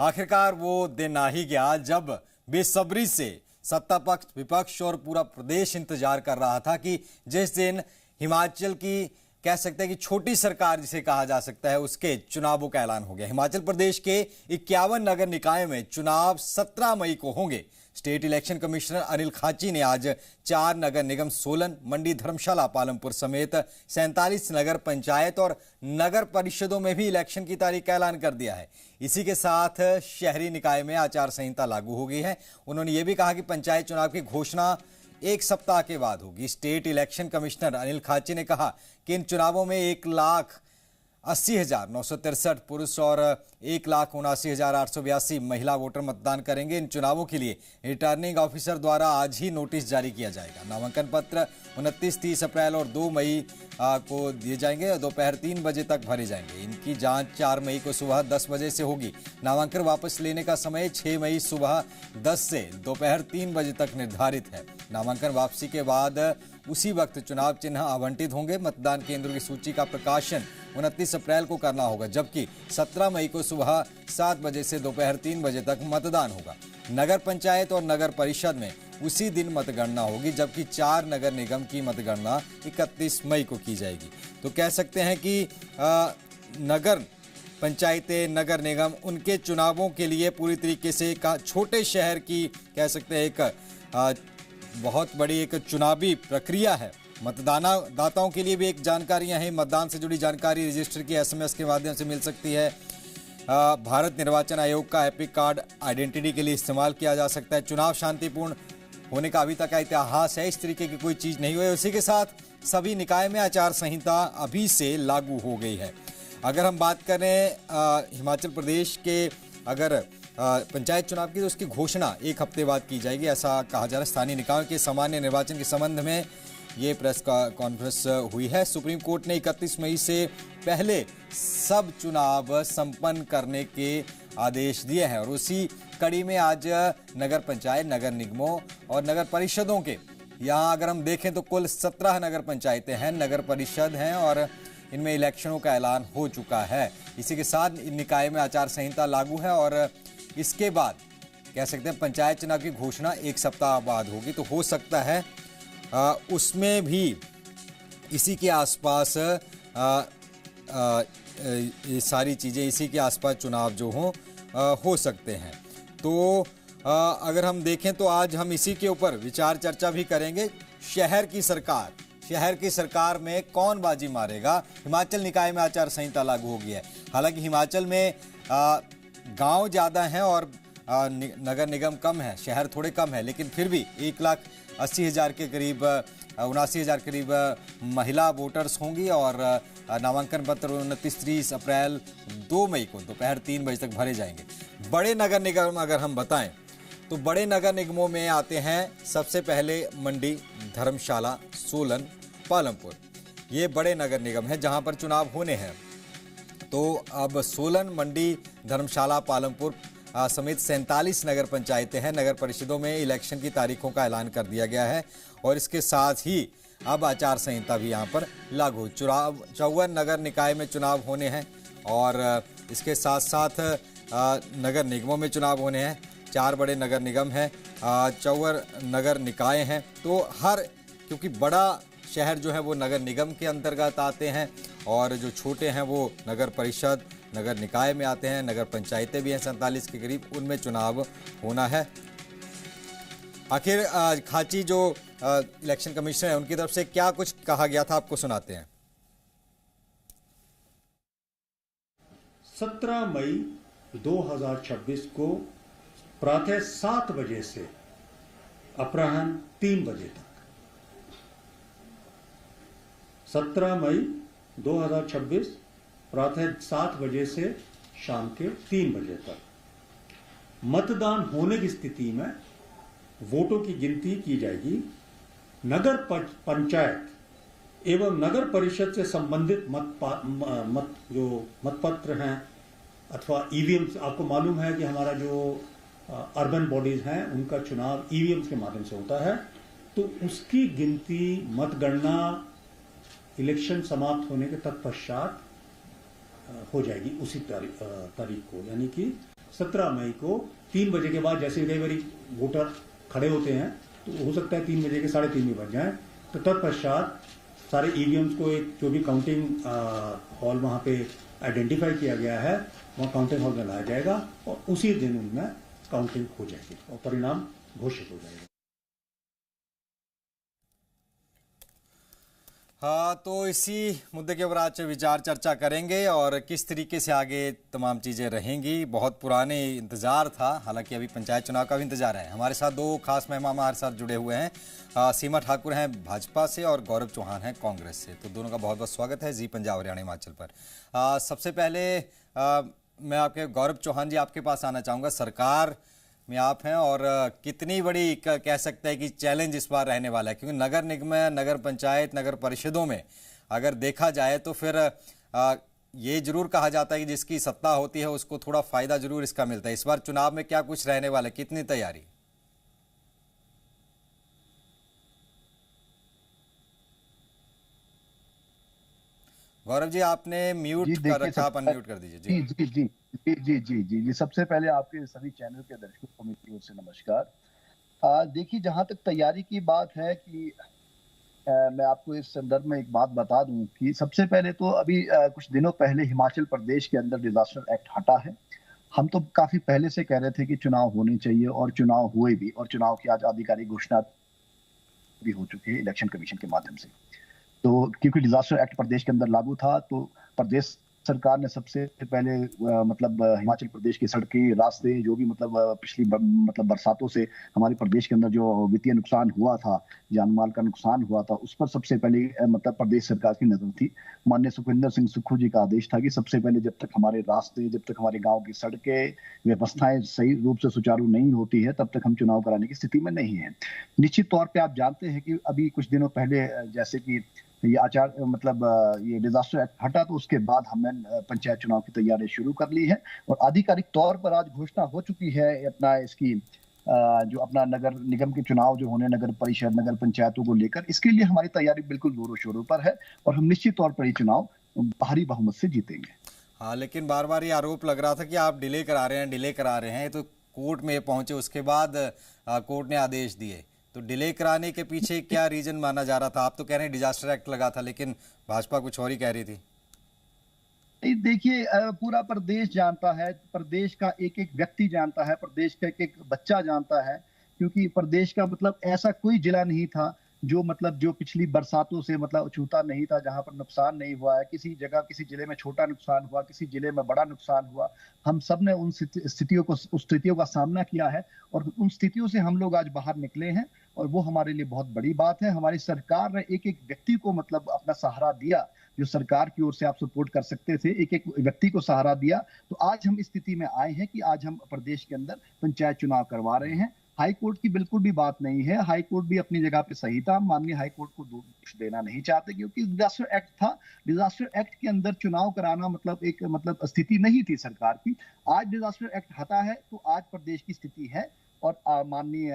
आखिरकार वो दिन आ ही गया जब बेसब्री से सत्ता पक्ष, विपक्ष और पूरा प्रदेश इंतजार कर रहा था कि जिस दिन हिमाचल की कह सकते हैं कि छोटी सरकार जिसे कहा जा सकता है उसके चुनावों का ऐलान हो गया। हिमाचल प्रदेश के 51 नगर निकाय में चुनाव 17 मई को होंगे। State election commissioner Anil Khachi ने आज 4 नगर निगम सोलन, मंडी, धर्मशाला, पालमपुर समेत 47 नगर पंचायत और नगर परिषदों में भी इलेक्शन की तारीख का ऐलान कर दिया है। इसी के साथ शहरी निकाय में आचार संहिता लागू हो गई है। उन्होंने ये भी कहा कि पंचायत चुनाव की घोषणा 1 सप्ताह के बाद होगी। State election commissioner Anil Khachi ने कहा कि इन चुनावों में 1,80,963 पुरुष और 1,79,882 महिला वोटर मतदान करेंगे। इन चुनावों के लिए रिटर्निंग ऑफिसर द्वारा आज ही नोटिस जारी किया जाएगा। नामांकन पत्र 29-30 अप्रैल और 2 मई को दिए जाएंगे और दोपहर 3 बजे तक भरे जाएंगे। इनकी जांच 4 मई को सुबह 10 बजे से होगी। नामांकन वापस लेने का समय 6 मई सुबह 10 से दोपहर 3 बजे तक निर्धारित है। नामांकन वापसी के बाद उसी वक्त चुनाव चिन्ह आवंटित होंगे। मतदान केंद्रों की सूची का प्रकाशन 29 अप्रैल को करना होगा, जबकि 17 मई को सुबह 7 बजे से दोपहर 3 बजे तक मतदान होगा। नगर पंचायत और नगर परिषद में उसी दिन मतगणना होगी, जबकि 4 नगर निगम की मतगणना 31 मई को की जाएगी। तो कह सकते हैं कि नगर पंचायतें, नगर निगम, उनके चुनावों के लिए पूरी तरीके से एक छोटे शहर की कह सकते हैं एक बहुत बड़ी एक चुनावी प्रक्रिया है। मतदाताओं के लिए भी एक जानकारियां हैं। मतदान से जुड़ी जानकारी रजिस्टर की SMS के माध्यम से मिल सकती है। भारत निर्वाचन आयोग का एपिक कार्ड आइडेंटिटी के लिए इस्तेमाल किया जा सकता है। चुनाव शांतिपूर्ण होने का अभी तक का इतिहास है, इस तरीके की कोई चीज़ नहीं हुई। उसी के साथ सभी निकाय में आचार संहिता अभी से लागू हो गई है। अगर हम बात करें हिमाचल प्रदेश के अगर पंचायत चुनाव की, तो उसकी घोषणा 1 हफ्ते बाद की जाएगी, ऐसा कहा जा रहा है। स्थानीय निकायों के सामान्य निर्वाचन के संबंध में ये प्रेस कॉन्फ्रेंस हुई है। सुप्रीम कोर्ट ने 31 मई से पहले सब चुनाव संपन्न करने के आदेश दिए हैं और उसी कड़ी में आज नगर पंचायत, नगर निगमों और नगर परिषदों के यहाँ अगर हम देखें तो कुल 17 नगर पंचायतें हैं, नगर परिषद हैं और इनमें इलेक्शनों का ऐलान हो चुका है। इसी के साथ निकाय में आचार संहिता लागू है और इसके बाद कह सकते हैं पंचायत चुनाव की घोषणा 1 सप्ताह बाद होगी। तो हो सकता है उसमें भी इसी के आसपास ये सारी चीज़ें, इसी के आसपास चुनाव जो हो सकते हैं। तो अगर हम देखें तो आज हम इसी के ऊपर विचार चर्चा भी करेंगे। शहर की सरकार में कौन बाजी मारेगा। हिमाचल निकाय में आचार संहिता लागू हो गई है। हालांकि हिमाचल में गांव ज़्यादा हैं और नगर निगम कम है, शहर थोड़े कम है, लेकिन फिर भी 1,80,000 के करीब 79,000 करीब महिला वोटर्स होंगी और नामांकन पत्र 29-30 अप्रैल 2 मई को दोपहर 3 बजे तक भरे जाएंगे। बड़े नगर निगम अगर हम बताएं तो बड़े नगर निगमों में आते हैं सबसे पहले मंडी, धर्मशाला, सोलन, पालमपुर। ये बड़े नगर निगम हैं जहां पर चुनाव होने हैं। तो अब सोलन, मंडी, धर्मशाला, पालमपुर समेत 47 नगर पंचायतें हैं। नगर परिषदों में इलेक्शन की तारीखों का ऐलान कर दिया गया है और इसके साथ ही अब आचार संहिता भी यहाँ पर लागू। 54 नगर निकाय में चुनाव होने हैं और इसके साथ साथ नगर निगमों में चुनाव होने हैं। 4 बड़े नगर निगम हैं, 54 नगर निकाय हैं। तो क्योंकि बड़ा शहर जो है वो नगर निगम के अंतर्गत आते हैं और जो छोटे हैं वो नगर परिषद, नगर निकाय में आते हैं। नगर पंचायतें भी हैं 47 के करीब, उनमें चुनाव होना है। आखिर खाची जो इलेक्शन कमिश्नर है उनकी तरफ से क्या कुछ कहा गया था, आपको सुनाते हैं। 17 मई 2026 को प्रातः 7 बजे से अपराह्न 3 बजे तक। 17 मई 2026 प्रातः 7 बजे से शाम के 3 बजे तक मतदान होने की स्थिति में वोटों की गिनती की जाएगी। नगर पंचायत एवं नगर परिषद से संबंधित जो मतपत्र हैं अथवा ईवीएम, आपको मालूम है कि हमारा जो अर्बन बॉडीज हैं उनका चुनाव ईवीएम के माध्यम से होता है, तो उसकी गिनती, मतगणना इलेक्शन समाप्त होने के तत्पश्चात हो जाएगी उसी तारीख को, यानी कि 17 मई को 3 बजे के बाद, जैसे कई बार वोटर खड़े होते हैं तो हो सकता है 3 बजे के 3:30 में बज जाए, तो तत्पश्चात सारे ईवीएम्स को एक जो भी काउंटिंग हॉल वहां पे आइडेंटिफाई किया गया है वहां काउंटिंग हॉल में लाया जाएगा और उसी दिन उनमें काउंटिंग हो जाएगी और परिणाम घोषित हो जाएगा। हाँ, तो इसी मुद्दे के ऊपर आज विचार चर्चा करेंगे और किस तरीके से आगे तमाम चीज़ें रहेंगी। बहुत पुराने इंतज़ार था, हालांकि अभी पंचायत चुनाव का भी इंतज़ार है। हमारे साथ दो खास मेहमान हमारे साथ जुड़े हुए हैं। सीमा ठाकुर हैं भाजपा से और गौरव चौहान हैं कांग्रेस से। तो दोनों का बहुत बहुत स्वागत है जी पंजाब हरियाणा हिमाचल पर। सबसे पहले मैं आपके गौरव चौहान जी आपके पास आना चाहूँगा। सरकार में आप हैं और कितनी बड़ी कह सकते हैं कि चैलेंज इस बार रहने वाला है, क्योंकि नगर निगम, नगर पंचायत, नगर परिषदों में अगर देखा जाए तो फिर ये जरूर कहा जाता है कि जिसकी सत्ता होती है उसको थोड़ा फायदा जरूर इसका मिलता है। इस बार चुनाव में क्या कुछ रहने वाला है, कितनी तैयारी? गौरव जी आपने म्यूट कर रखा, आप अनम्यूट कर दीजिए। जी जी जी जी जी जी जी जी सबसे पहले आपके सभी चैनल के दर्शकों को मेरी ओर से नमस्कार। देखिए, जहां तक तैयारी की बात है कि मैं आपको इस संदर्भ में एक बात बता दूं कि सबसे पहले तो अभी कुछ दिनों पहले हिमाचल प्रदेश के अंदर डिजास्टर एक्ट हटा है। हम तो काफी पहले से कह रहे थे कि चुनाव होने चाहिए और चुनाव हुए भी, और चुनाव की आज आधिकारिक घोषणा भी हो चुकी है इलेक्शन कमीशन के माध्यम से। तो क्योंकि डिजास्टर एक्ट प्रदेश के अंदर लागू था तो प्रदेश सरकार ने सबसे पहले हिमाचल प्रदेश की सड़कें, रास्ते, जो भी पिछली बरसातों से हमारे प्रदेश के अंदर जो वित्तीय नुकसान हुआ था, जान माल का नुकसान हुआ था, उस पर सबसे पहले प्रदेश सरकार की नजर थी। माननीय सुखविंदर सिंह सुक्खू जी का आदेश था कि सबसे पहले जब तक हमारे रास्ते, जब तक हमारे गाँव की सड़कें, व्यवस्थाएं सही रूप से सुचारू नहीं होती है, तब तक हम चुनाव कराने की स्थिति में नहीं है। निश्चित तौर पर आप जानते हैं कि अभी कुछ दिनों पहले जैसे कि ये ये डिजास्टर एक्ट हटा तो उसके बाद हमने पंचायत चुनाव की तैयारी शुरू कर ली है और आधिकारिक तौर पर आज घोषणा हो चुकी है अपना इसकी जो अपना नगर निगम के चुनाव जो होने, नगर परिषद, नगर पंचायतों को लेकर, इसके लिए हमारी तैयारी बिल्कुल जोरों शोरों पर है और हम निश्चित तौर पर ये चुनाव भारी बहुमत से जीतेंगे। हाँ, लेकिन बार बार ये आरोप लग रहा था कि आप डिले करा रहे हैं। तो कोर्ट में पहुंचे, उसके बाद कोर्ट ने आदेश दिए, तो डिले कराने के पीछे क्या रीजन माना जा रहा था? आप तो कह रहे हैं डिजास्टर एक्ट लगा था, लेकिन भाजपा कुछ और ही कह रही थी। देखिए, पूरा प्रदेश जानता है, प्रदेश का एक एक व्यक्ति जानता है, प्रदेश का एक एक बच्चा जानता है, क्योंकि प्रदेश का ऐसा कोई जिला नहीं था जो पिछली बरसातों से छूता नहीं था, जहां पर नुकसान नहीं हुआ है। किसी जगह, किसी जिले में छोटा नुकसान हुआ, किसी जिले में बड़ा नुकसान हुआ। हम सब ने उन स्थितियों का सामना किया है और उन स्थितियों से हम लोग आज बाहर निकले हैं और वो हमारे लिए बहुत बड़ी बात है। हमारी सरकार ने एक एक व्यक्ति को अपना सहारा दिया, जो सरकार की ओर से आप सपोर्ट कर सकते थे, एक एक व्यक्ति को सहारा दिया। तो आज हम इस स्थिति में आए हैं कि आज हम प्रदेश के अंदर पंचायत चुनाव करवा रहे हैं। हाई कोर्ट की बिल्कुल भी बात नहीं है, हाई कोर्ट भी अपनी जगह पे सही था। माननीय हाई कोर्ट को दोष देना नहीं चाहते, क्योंकि डिजास्टर एक्ट था। डिजास्टर एक्ट के अंदर चुनाव कराना एक स्थिति नहीं थी सरकार की। आज डिजास्टर एक्ट हटा है तो आज प्रदेश की स्थिति है और माननीय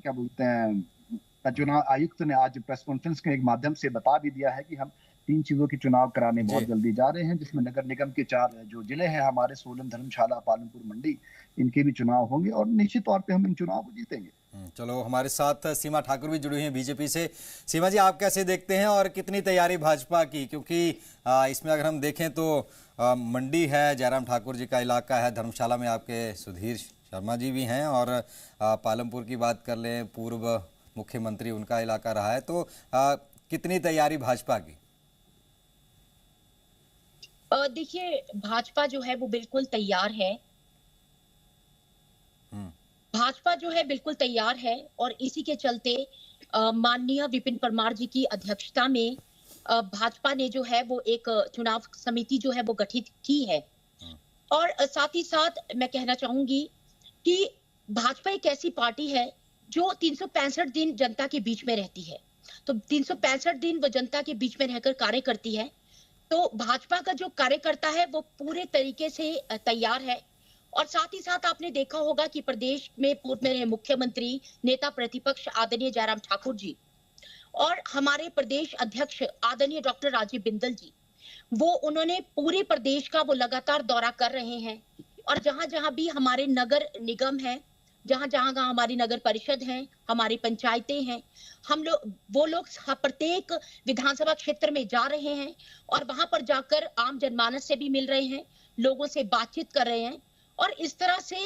क्या बोलते हैं चुनाव आयुक्त ने आज प्रेस कॉन्फ्रेंस के एक माध्यम से बता भी दिया है कि हम 3 चीजों के चुनाव कराने बहुत जल्दी जा रहे हैं, जिसमें नगर निगम के 4 जो जिले हैं हमारे, सोलन, धर्मशाला, पालमपुर, मंडी, इनके भी चुनाव होंगे और निश्चित तौर पे हम इन चुनाव को जीतेंगे। चलो, हमारे साथ सीमा ठाकुर भी जुड़ी हुई हैं बीजेपी से। सीमा जी, आप कैसे देखते हैं और कितनी तैयारी भाजपा की? क्योंकि इसमें अगर हम देखें तो मंडी है, जयराम ठाकुर जी का इलाका है, धर्मशाला में आपके सुधीर शर्मा जी भी हैं और पालमपुर की बात कर लें, पूर्व मुख्यमंत्री, उनका इलाका रहा है। तो कितनी तैयारी भाजपा की? देखिए, भाजपा जो है वो बिल्कुल तैयार है। भाजपा जो है बिल्कुल तैयार है और इसी के चलते माननीय विपिन परमार जी की अध्यक्षता में भाजपा ने जो है वो एक चुनाव समिति जो है वो गठित की है। और साथ ही साथ मैं कहना चाहूंगी कि भाजपा एक ऐसी पार्टी है जो 365 दिन जनता के बीच में रहती है। तो 365 दिन वो जनता के बीच में रहकर कार्य करती है। तो भाजपा का जो कार्यकर्ता है वो पूरे तरीके से तैयार है। और साथ ही साथ आपने देखा होगा कि प्रदेश में पूर्व में मुख्यमंत्री, नेता प्रतिपक्ष आदरणीय जयराम ठाकुर जी और हमारे प्रदेश अध्यक्ष आदरणीय डॉक्टर राजीव बिंदल जी, वो उन्होंने पूरे प्रदेश का वो लगातार दौरा कर रहे हैं और जहां जहां भी हमारे नगर निगम है, जहां जहां हमारी नगर परिषद है, हमारी पंचायतें हैं, हम लोग वो लोग प्रत्येक विधानसभा क्षेत्र में जा रहे हैं और वहां पर जाकर आम जनमानस से भी मिल रहे हैं, लोगों से बातचीत कर रहे हैं और इस तरह से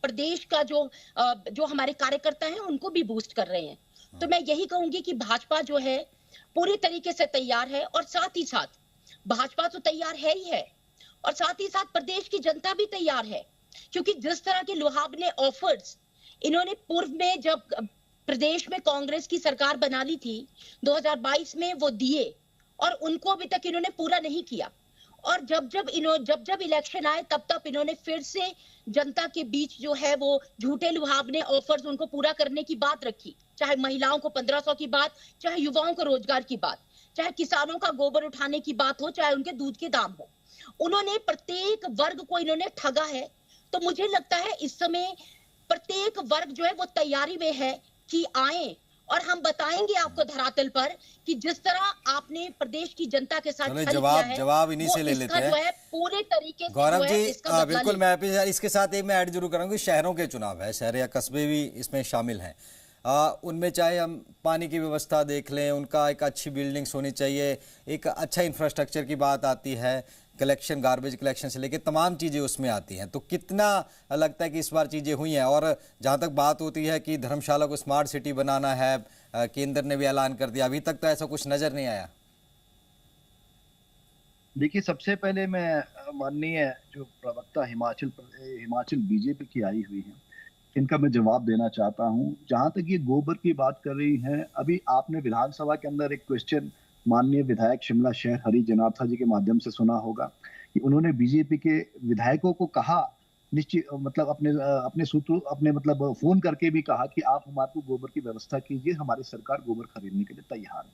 प्रदेश का जो हमारे कार्यकर्ता हैं उनको भी बूस्ट कर रहे हैं। तो मैं यही कहूंगी कि भाजपा जो है पूरी तरीके से तैयार है और साथ ही साथ भाजपा तो तैयार है ही है और साथ ही साथ प्रदेश की जनता भी तैयार है, क्योंकि जिस तरह के लुभावने ऑफर्स इन्होंने पूर्व में जब प्रदेश में कांग्रेस की सरकार बना ली थी 2022 में वो दिए और उनको अभी तक इन्होंने पूरा नहीं किया और जब जब इलेक्शन आए तब तब इन्होंने फिर से जनता के बीच जो है वो झूठे लुभावने ऑफर्स उनको पूरा करने की बात रखी, चाहे महिलाओं को 1500 की बात, चाहे युवाओं को रोजगार की बात, चाहे किसानों का गोबर उठाने की बात हो, चाहे उनके दूध के दाम हो। उन्होंने प्रत्येक वर्ग को इन्होंने ठगा है। तो मुझे लगता है इस समय प्रत्येक वर्ग जो है वो तैयारी में है कि आए और हम बताएंगे आपको धरातल पर कि जिस तरह आपने प्रदेश की जनता के साथ जवाब इन्हीं से ले लेते हैं। जो है पूरे तरीके से गौरव जी, बिल्कुल मैं इसके साथ एक मैं ऐड जरूर करूंगा कि शहरों के चुनाव है, शहर या कस्बे भी इसमें शामिल हैं। उनमें चाहे हम पानी की व्यवस्था देख लें, उनका एक अच्छी बिल्डिंग्स होनी चाहिए, एक अच्छा इंफ्रास्ट्रक्चर की बात आती है, कलेक्शन, गार्बेज कलेक्शन से लेके तमाम चीज़ें उसमें आती हैं। तो कितना लगता है कि इस बार चीज़ें हुई हैं? और जहाँ तक बात होती है कि धर्मशाला को स्मार्ट सिटी बनाना है, केंद्र ने भी ऐलान कर दिया, अभी तक तो ऐसा कुछ नज़र नहीं आया। देखिए, सबसे पहले मैं माननीय जो प्रवक्ता हिमाचल बीजेपी की आई हुई है, इनका मैं जवाब देना चाहता हूं। जहां तक ये गोबर की बात कर रही हैं, अभी आपने विधानसभा के अंदर एक क्वेश्चन माननीय विधायक शिमला शहर हरी जनार्था जी के माध्यम से सुना होगा कि उन्होंने बीजेपी के विधायकों को कहा, निश्चित मतलब अपने मतलब फोन करके भी कहा कि आप हमारे को गोबर की व्यवस्था कीजिए, हमारी सरकार गोबर खरीदने के लिए तैयार है।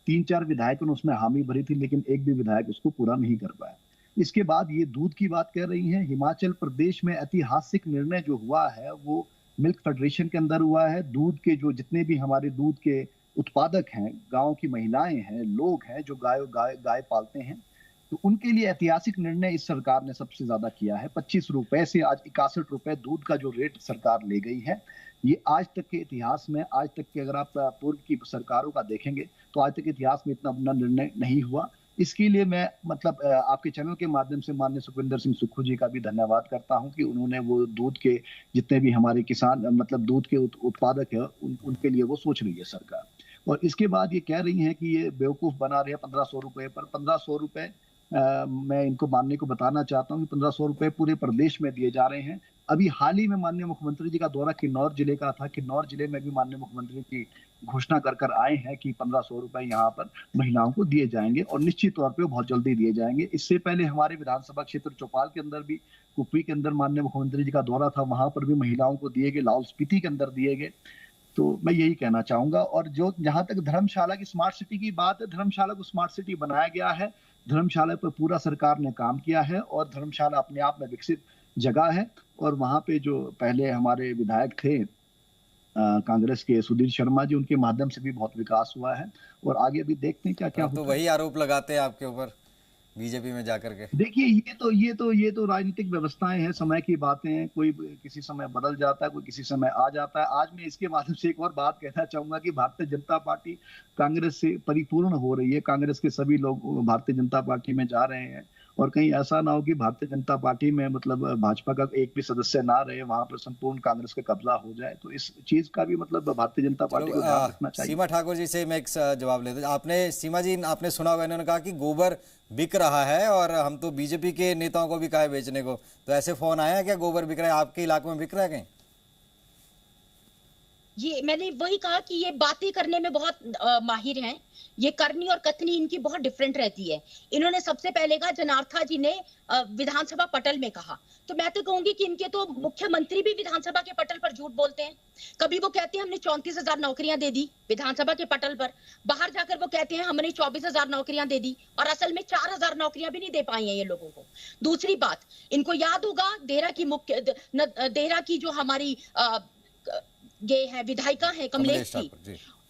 3-4 विधायकों ने उसमें हामी भरी थी, लेकिन एक भी विधायक उसको पूरा नहीं कर पाया। इसके बाद ये दूध की बात कर रही हैं। हिमाचल प्रदेश में ऐतिहासिक निर्णय जो हुआ है वो मिल्क फेडरेशन के अंदर हुआ है। दूध के जो जितने भी हमारे दूध के उत्पादक हैं, गांव की महिलाएं हैं, लोग हैं जो गाय पालते हैं, तो उनके लिए ऐतिहासिक निर्णय इस सरकार ने सबसे ज्यादा किया है। 25 रुपए से आज 61 रुपए दूध का जो रेट सरकार ले गई है, ये आज तक के इतिहास में, आज तक के अगर आप पूर्व की सरकारों का देखेंगे तो आज तक के इतिहास में इतना बड़ा निर्णय नहीं हुआ। इसके लिए मैं मतलब आपके चैनल के माध्यम से माननीय सुखविंदर सिंह सुक्खू जी का भी धन्यवाद करता हूं कि उन्होंने वो दूध के जितने भी हमारे किसान मतलब दूध के उत्पादक है उनके लिए वो सोच रही है सरकार। और इसके बाद ये कह रही है कि ये बेवकूफ बना रहे हैं 1500 रुपए पर। 1500 रुपए मैं इनको मानने को बताना चाहता हूँ कि 1500 रुपए पूरे प्रदेश में दिए जा रहे हैं। अभी हाल ही में माननीय मुख्यमंत्री जी का दौरा किन्नौर जिले का था। किन्नौर जिले में भी माननीय मुख्यमंत्री की घोषणा कर आए हैं कि 1500 रुपए यहाँ पर महिलाओं को दिए जाएंगे और निश्चित तौर पे बहुत जल्दी दिए जाएंगे। इससे पहले हमारे विधानसभा क्षेत्र चौपाल के अंदर भी, कुपवी के अंदर माननीय मुख्यमंत्री जी का दौरा था, वहां पर भी महिलाओं को दिए गए, लाहौल स्पीति के अंदर दिए गए। तो मैं यही कहना चाहूंगा। और जो जहां तक धर्मशाला की स्मार्ट सिटी की बात है, धर्मशाला को स्मार्ट सिटी बनाया गया है, धर्मशाला पर पूरा सरकार ने काम किया है और धर्मशाला अपने आप में विकसित जगह है। और वहां पे जो पहले हमारे विधायक थे कांग्रेस के सुधीर शर्मा जी, उनके माध्यम से भी बहुत विकास हुआ है और आगे भी देखते हैं क्या क्या तो वही आरोप लगाते हैं आपके ऊपर बीजेपी में जाकर के। देखिए, ये तो राजनीतिक व्यवस्थाएं हैं, समय की बातें हैं, कोई किसी समय बदल जाता है, कोई किसी समय आ जाता है। आज मैं इसके माध्यम से एक और बात कहना चाहूंगा कि भारतीय जनता पार्टी कांग्रेस से परिपूर्ण हो रही है। कांग्रेस के सभी लोग भारतीय जनता पार्टी में जा रहे हैं और कहीं ऐसा ना हो कि भारतीय जनता पार्टी में मतलब भाजपा का एक भी सदस्य ना रहे, वहां पर संपूर्ण कांग्रेस का कब्जा हो जाए। तो इस चीज का भी मतलब भारतीय जनता पार्टी को ध्यान रखना चाहिए। सीमा ठाकुर जी से मैं एक जवाब लेता हूं। आपने सीमा जी, आपने सुना होगा, इन्होंने कहा कि गोबर बिक रहा है और हम तो बीजेपी के नेताओं को भी कहा है बेचने को। तो ऐसे फोन आया क्या गोबर बिक रहा है आपके इलाकों में, बिक रहा है कहीं? ये मैंने वही कहा कि ये बातें करने में बहुत माहिर हैं, ये करनी और कथनी इनकी बहुत डिफरेंट रहती है। इन्होंने सबसे पहले कहा, जनार्था जी ने विधानसभा पटल में कहा, तो मैं तो कहूंगी कि इनके तो मुख्यमंत्री भी विधानसभा के पटल पर झूठ बोलते हैं। कभी वो कहते हैं हमने 34,000 नौकरियां दे दी विधानसभा के पटल पर, बाहर जाकर वो कहते हैं हमने 24,000 नौकरियां दे दी और असल में 4,000 नौकरियां भी नहीं दे पाई हैं ये लोगों को। दूसरी बात, इनको याद होगा देहरा की जो हमारी ये है विधायिका है कमलेश जी,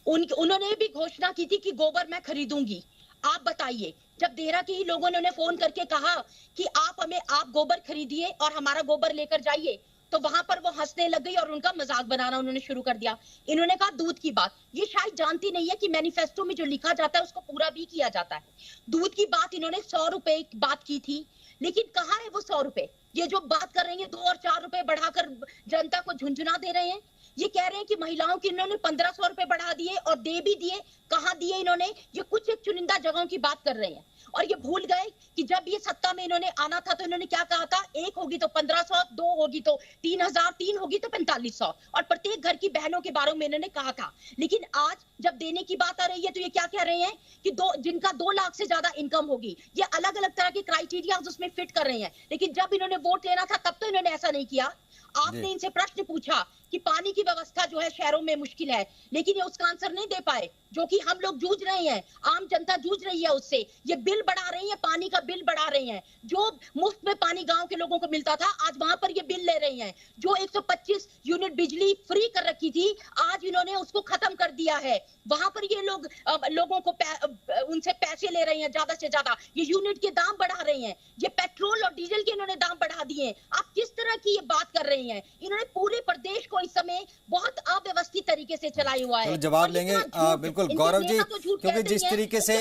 उन्होंने भी घोषणा की थी कि गोबर मैं खरीदूंगी। आप बताइए, जब देहरा के ही लोगों ने उन्हें फोन करके कहा कि आप गोबर खरीदिए और हमारा गोबर लेकर जाइए, तो वहां पर वो हंसने लग गई और उनका मजाक बनाना उन्होंने शुरू कर दिया। इन्होंने कहा दूध की बात, ये शायद जानती नहीं है कि मैनिफेस्टो में जो लिखा जाता है उसको पूरा भी किया जाता है। दूध की बात इन्होंने 100 रुपए की बात की थी, लेकिन कहाँ है वो 100 रुपए? ये जो बात कर रही है 2 और 4 रुपए बढ़ाकर जनता को झुंझुना दे रहे हैं। ये कह रहे हैं कि महिलाओं की इन्होंने 1500 रुपए बढ़ा दिए और दे भी दिए। कहाँ दिए इन्होंने? ये कुछ एक चुनिंदा जगहों की बात कर रहे हैं और ये भूल गए कि जब ये सत्ता में इन्होंने आना था तो इन्होंने क्या कहा था, 1 होगी तो 1500, 2 होगी तो 3000, 3 होगी तो 4500 और प्रत्येक घर की बहनों के बारे में इन्होंने कहा था। लेकिन आज जब देने की बात आ रही है तो ये क्या कह रहे हैं कि जिनका 2 लाख से ज्यादा इनकम होगी, ये अलग अलग तरह के क्राइटेरिया उसमें फिट कर रहे हैं। लेकिन जब इन्होंने वोट लेना था तब तो इन्होंने ऐसा नहीं किया। आपने इनसे प्रश्न पूछा कि पानी की व्यवस्था जो है शहरों में मुश्किल है, लेकिन ये उसका आंसर नहीं दे पाए, जो कि हम लोग जूझ रहे हैं, आम जनता जूझ रही है उससे। ये बिल बढ़ा रही है, पानी का बिल बढ़ा रहे हैं। जो मुफ्त में पानी गांव के लोगों को मिलता था, आज वहां पर ये बिल ले रही हैं। जो 125 यूनिट बिजली फ्री कर रखी थी, आज इन्होंने उसको खत्म कर दिया है। वहां पर ये लोगों को उनसे पैसे ले रहे हैं ज्यादा से ज्यादा। ये यूनिट के दाम बढ़ा रहे हैं, ये पेट्रोल और डीजल के इन्होंने दाम बढ़ा दिए। आप किस तरह की ये बात कर रहे हैं? इन्होंने पूरे प्रदेश को इस समय बहुत अव्यवस्थित तरीके से चलाया हुआ है। जवाब लेंगे बिल्कुल गौरव जी, क्योंकि जिस तरीके से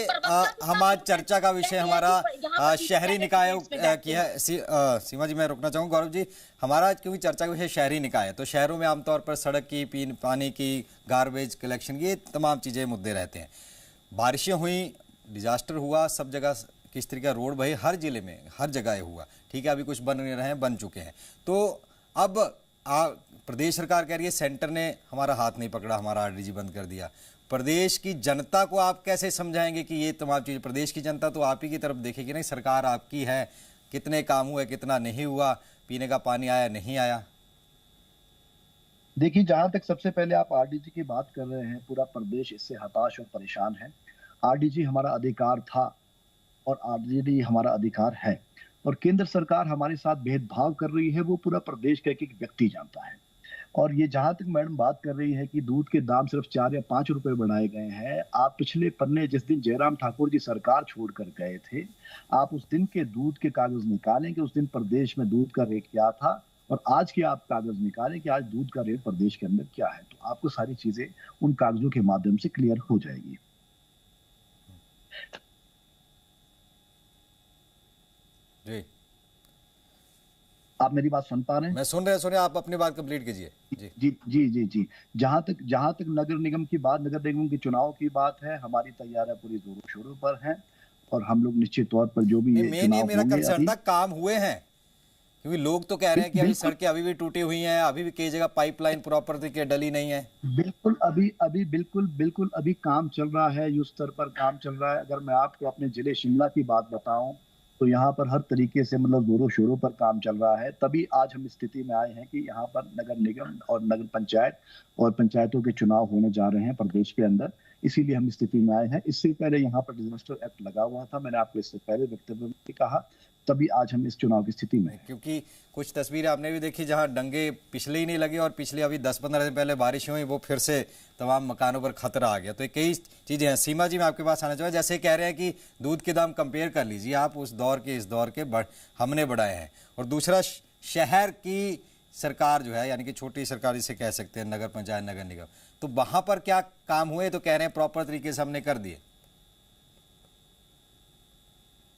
हम आज चर्चा का विषय हमारा शहरी निकायों की है। सीमा जी मैं रुकना चाहूंगा। गौरव जी, हमारा क्योंकि चर्चा का विषय शहरी निकाय है, तो शहरों में आमतौर पर सड़क की, पानी की, गार्बेज कलेक्शन की, ये तमाम चीजें मुद्दे रहते हैं। बारिशें हुई, डिजास्टर हुआ, सब जगह किस तरीके का रोड बहे, हर जिले में हर जगह हुआ। ठीक है, अभी कुछ बन नहीं रहे हैं, बन चुके हैं। तो अब प्रदेश सरकार कह रही है सेंटर ने हमारा हाथ नहीं पकड़ा, हमारा आरडीजी बंद कर दिया। प्रदेश की जनता को आप कैसे समझाएंगे कि ये तमाम चीज़, प्रदेश की जनता तो आप ही की तरफ देखेगी नहीं, सरकार आपकी है, कितने काम हुए, कितना नहीं हुआ, पीने का पानी आया नहीं आया? देखिए, जहां तक सबसे पहले आप आरडीजी की बात कर रहे हैं, पूरा प्रदेश इससे हताश और परेशान है। आरडीजी हमारा अधिकार था और आरडीजी हमारा अधिकार है, और केंद्र सरकार हमारे साथ भेदभाव कर रही है, वो पूरा प्रदेश का एक व्यक्ति जानता है। और ये जहां तक मैडम बात कर रही है कि दूध के दाम सिर्फ 4 या 5 रुपए बढ़ाए गए हैं, आप पिछले पन्ने जिस दिन जयराम ठाकुर जी सरकार छोड़कर गए थे, आप उस दिन के दूध के कागज निकालें कि उस दिन प्रदेश में दूध का रेट क्या था, और आज के आप कागज निकालें कि आज दूध का रेट प्रदेश के अंदर क्या है, तो आपको सारी चीजें उन कागजों के माध्यम से क्लियर हो जाएगी। जी, आप मेरी बात सुन पा रहे हैं? मैं सुन रहे, आप अपनी बात कंप्लीट कीजिए। जी जी जी जी जी। जहां तक नगर निगम की बात, नगर निगम के चुनाव की बात है, हमारी तैयारियां पूरी जोरों शोरों पर हैं, और हम लोग निश्चित तौर पर जो भी ये मेरा कंसर्न था, काम हुए हैं, क्योंकि लोग तो कह रहे हैं कि अभी सड़कें अभी भी टूटी हुई हैं, अभी भी कई जगह पाइपलाइन प्रॉपर तरीके डली नहीं है। बिल्कुल बिल्कुल अभी काम चल रहा है, युद्ध स्तर पर काम चल रहा है। अगर मैं आपको अपने जिले शिमला की बात बताऊं तो यहाँ पर हर तरीके से मतलब जोरों शोरों पर काम चल रहा है। तभी आज हम स्थिति में आए हैं कि यहाँ पर नगर निगम और नगर पंचायत और पंचायतों के चुनाव होने जा रहे हैं प्रदेश के अंदर, इसीलिए हम स्थिति में आए हैं। इससे पहले यहाँ पर डिजास्टर एक्ट लगा हुआ था, मैंने आपको इससे पहले वक्तव्य में कहा, तभी आज हम इस चुनाव की स्थिति में। क्योंकि कुछ तस्वीरें आपने भी देखी जहां डंगे पिछले ही नहीं लगे, और पिछले अभी 10-15 दिन पहले बारिश हुई, वो फिर से तमाम मकानों पर खतरा आ गया। तो कई चीजें हैं। सीमा जी, मैं आपके पास आना चाहूँगा। जैसे कह रहे हैं कि दूध के दाम कंपेयर कर लीजिए आप, उस दौर के इस दौर के हमने बढ़ाए हैं, और दूसरा शहर की सरकार जो है, यानी कि छोटी सरकार जिसे कह सकते हैं, नगर पंचायत, नगर निगम, तो वहां पर क्या काम हुए? तो कह रहे हैं प्रॉपर तरीके से हमने कर दिए।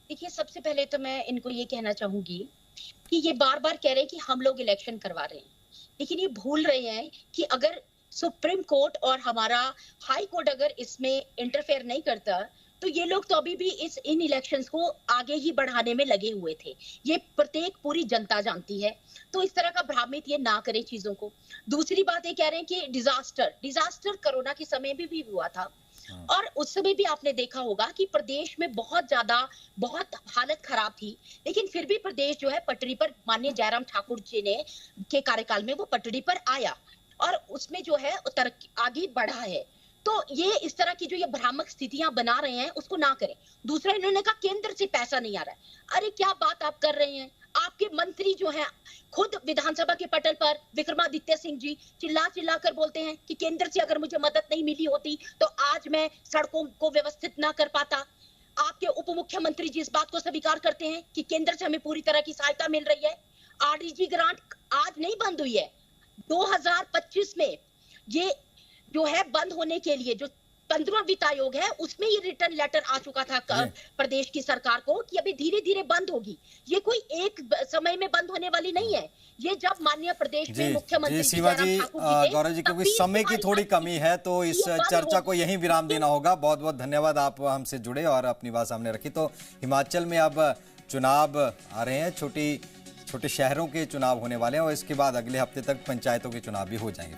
देखिए, सबसे पहले तो मैं इनको ये कहना चाहूंगी कि ये बार बार कह रहे हैं कि हम लोग इलेक्शन करवा रहे हैं, लेकिन ये भूल रहे हैं कि अगर सुप्रीम कोर्ट और हमारा हाई कोर्ट अगर इसमें इंटरफेयर नहीं करता तो ये लोग तो अभी भी इन इलेक्शंस को आगे ही बढ़ाने में लगे हुए थे। ये प्रत्येक पूरी जनता जानती है, तो इस तरह का भ्रामित ये ना करें चीजों को। दूसरी बात ये कह रहे हैं कि डिजास्टर कोरोना के समय भी हुआ था, और उस समय भी आपने देखा होगा कि प्रदेश में बहुत हालत खराब थी, लेकिन फिर भी प्रदेश जो है पटरी पर, माननीय जयराम ठाकुर जी ने के कार्यकाल में वो पटरी पर आया और उसमें जो है आगे बढ़ा है। तो ये इस तरह की जो ये भ्रामक स्थितियां बना रहे हैं उसको ना करें। दूसरा, इन्होंने कहा केंद्र से पैसा नहीं आ रहा है। अरे क्या बात आप कर रहे हैं? आपके मंत्री जो हैं खुद विधानसभा के पटल पर विक्रमादित्य सिंह जी चिल्ला कर बोलते हैं कि केंद्र से अगर मुझे मदद नहीं मिली होती तो आज मैं सड़कों को व्यवस्थित ना कर पाता। आपके उप मुख्यमंत्री जी इस बात को स्वीकार करते हैं कि केंद्र से हमें पूरी तरह की सहायता मिल रही है। आरडीजी ग्रांट आज नहीं बंद हुई है, 2025 में ये जो है बंद होने के लिए जो 15वां वित्त आयोग है उसमें ये रिटर्न लेटर आ चुका था प्रदेश की सरकार को कि अभी धीरे धीरे बंद होगी। ये कोई एक समय में बंद होने वाली नहीं है, ये जब माननीय प्रदेश में मुख्यमंत्री शिवा जी, गौरव जी, क्योंकि समय की थोड़ी कमी है तो इस चर्चा को यहीं विराम देना होगा। बहुत बहुत धन्यवाद, आप हमसे जुड़े और अपनी बात सामने रखी। तो हिमाचल में अब चुनाव आ रहे हैं, छोटे शहरों के चुनाव होने वाले हैं और इसके बाद अगले हफ्ते तक पंचायतों के चुनाव भी हो जाएंगे।